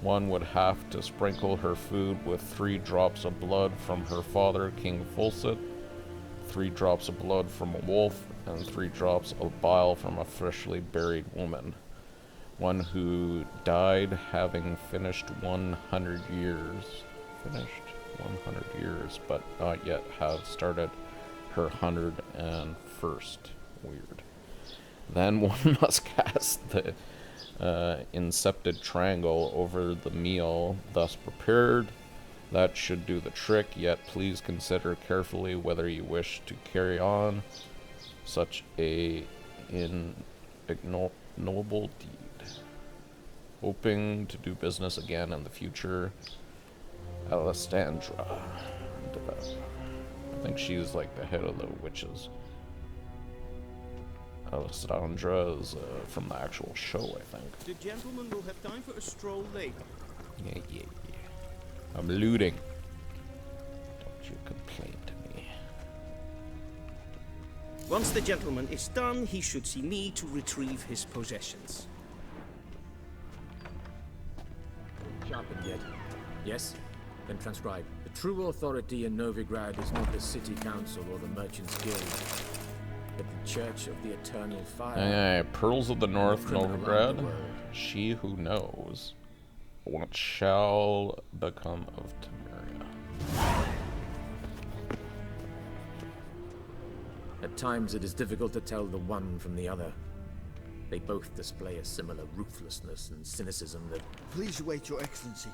A: one would have to sprinkle her food with 3 drops of blood from her father, King Fulset, 3 drops of blood from a wolf, and 3 drops of bile from a freshly buried woman. One who died having finished 100 years. Finished 100 years, but not yet have started her 101st. Weird. Then one must cast the incepted triangle over the meal thus prepared. That should do the trick, yet please consider carefully whether you wish to carry on such a ignoble deed. Hoping to do business again in the future, Alessandra. I think she's like the head of the witches. Alessandra is from the actual show, I think.
R: The gentleman will have time for a stroll later.
A: Yeah. I'm looting. Don't you complain to me.
R: Once the gentleman is done, he should see me to retrieve his possessions.
T: Sharpened yet? Yes? Then transcribe. The true authority in Novigrad is not the city council or the merchants' guild, but the Church of the Eternal Fire.
A: Pearls of the North, Novigrad. She who knows what shall become of Temeria.
T: At times it is difficult to tell the one from the other. They both display a similar ruthlessness and cynicism that...
I: Please wait, Your Excellency.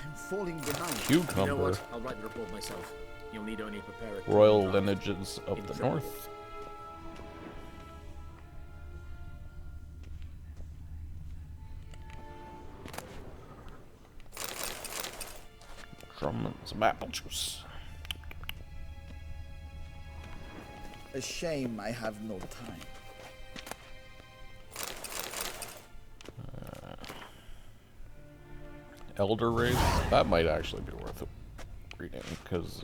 I: I'm falling behind.
A: Cucumber.
T: You know what? I'll write the report myself. You'll need only prepare a
A: Royal
T: draft.
A: lineages of the North. Drum and some apple juice.
I: A shame I have no time.
A: Elder race? That might actually be worth reading, because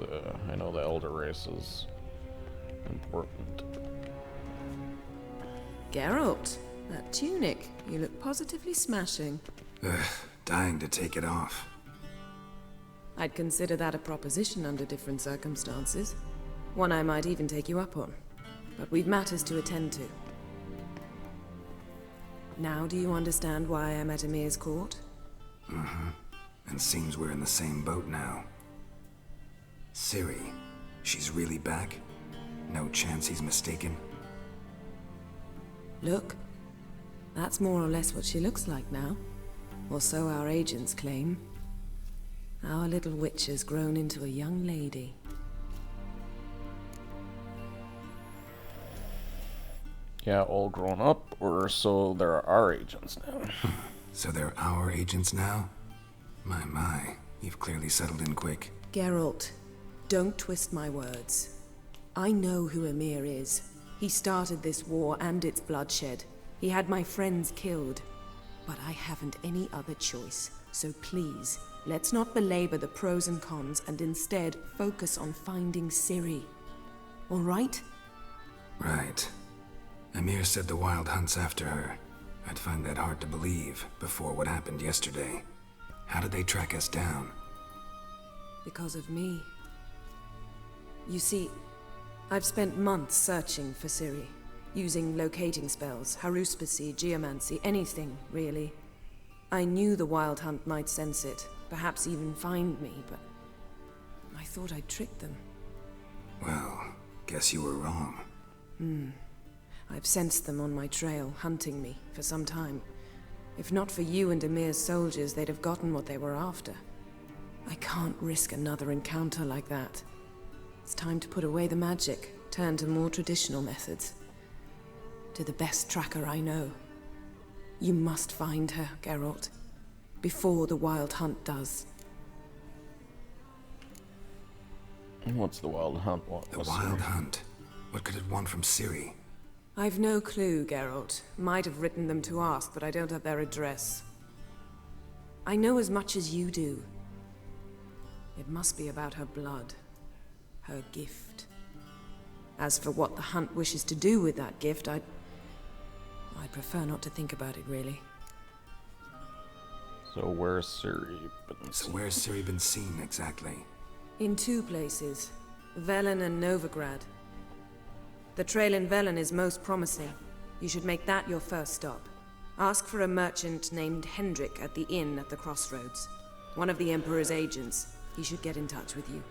A: I know the elder race is important.
L: Geralt, that tunic. You look positively smashing.
F: Dying to take it off.
L: I'd consider that a proposition under different circumstances. One I might even take you up on. But we've matters to attend to. Now do you understand why I'm at Emir's court?
F: Mm-hmm. And seems we're in the same boat now. Ciri, she's really back? No chance he's mistaken?
L: Look, that's more or less what she looks like now. Or so our agents claim. Our little witch has grown into a young lady.
A: Yeah, all grown up, or so there are our agents now.
F: So they're our agents now? My, you've clearly settled in quick.
L: Geralt, don't twist my words. I know who Emir is. He started this war and its bloodshed. He had my friends killed, but I haven't any other choice. So please, let's not belabor the pros and cons and instead focus on finding Ciri. All right?
F: Right. Amir said the Wild Hunt's after her. I'd find that hard to believe before what happened yesterday. How did they track us down?
L: Because of me. You see, I've spent months searching for Ciri, using locating spells, haruspicy, geomancy, anything, really. I knew the Wild Hunt might sense it, perhaps even find me, but I thought I'd tricked them.
F: Well, guess you were wrong.
L: I've sensed them on my trail, hunting me, for some time. If not for you and Amir's soldiers, they'd have gotten what they were after. I can't risk another encounter like that. It's time to put away the magic, turn to more traditional methods. To the best tracker I know. You must find her, Geralt. Before the Wild Hunt does.
A: What's the Wild Hunt?
F: The Wild Hunt? What could it want from Ciri?
L: I've no clue, Geralt. Might have written them to ask, but I don't have their address. I know as much as you do. It must be about her blood. Her gift. As for what the Hunt wishes to do with that gift, I'd prefer not to think about it, really.
A: So where's Ciri
F: been seen, exactly?
L: In two places. Velen and Novigrad. The trail in Velen is most promising. You should make that your first stop. Ask for a merchant named Hendrik at the inn at the crossroads. One of the Emperor's agents. He should get in touch with you.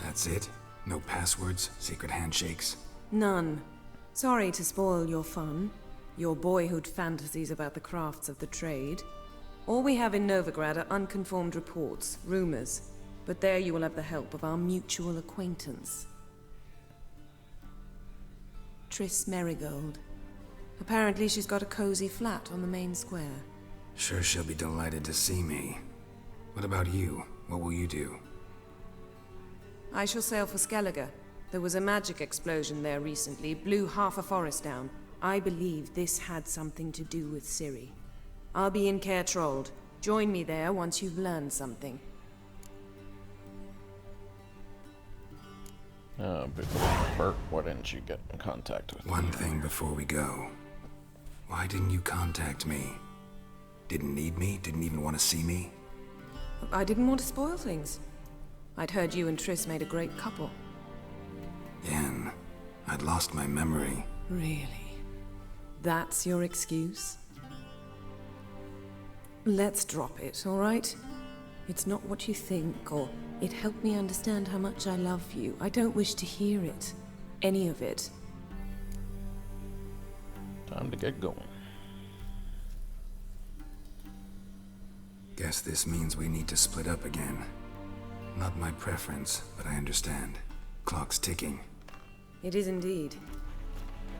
F: That's it? No passwords? Secret handshakes?
L: None. Sorry to spoil your fun. Your boyhood fantasies about the crafts of the trade. All we have in Novigrad are unconfirmed reports, rumors. But there you will have the help of our mutual acquaintance. Triss Merigold. Apparently she's got a cozy flat on the main square.
F: Sure she'll be delighted to see me. What about you? What will you do?
L: I shall sail for Skellige. There was a magic explosion there recently, blew half a forest down. I believe this had something to do with Ciri. I'll be in Caer Trold. Join me there once you've learned something.
A: Bert, why didn't you get in contact with me?
F: One thing before we go. Why didn't you contact me? Didn't need me? Didn't even want to see me?
L: I didn't want to spoil things. I'd heard you and Triss made a great couple.
F: Yen, I'd lost my memory.
L: Really? That's your excuse? Let's drop it, all right? It's not what you think, or it helped me understand how much I love you. I don't wish to hear it. Any of it.
A: Time to get going.
F: Guess this means we need to split up again. Not my preference, but I understand. Clock's ticking.
L: It is indeed.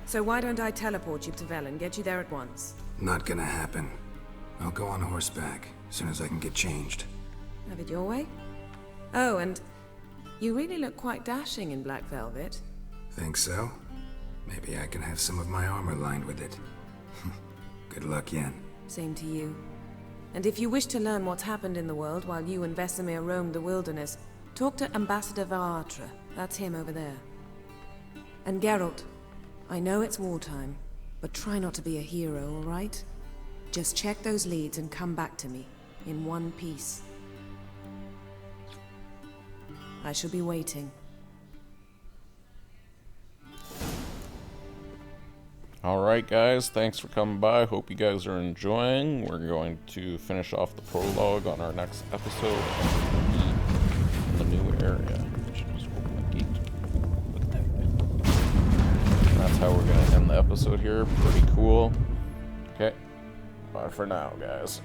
L: So why don't I teleport you to Velen, get you there at once?
F: Not gonna happen. I'll go on horseback, as soon as I can get changed.
L: Have it your way? Oh, and you really look quite dashing in black velvet.
F: Think so? Maybe I can have some of my armor lined with it. Good luck, Yen.
L: Same to you. And if you wish to learn what's happened in the world while you and Vesemir roamed the wilderness, talk to Ambassador Varatra. That's him over there. And Geralt, I know it's wartime, but try not to be a hero, all right? Just check those leads and come back to me, in one piece. I shall be waiting.
A: Alright guys, thanks for coming by. Hope you guys are enjoying. We're going to finish off the prologue on our next episode in the new area. Just open the gate. And that's how we're going to end the episode here. Pretty cool. Okay, bye for now guys.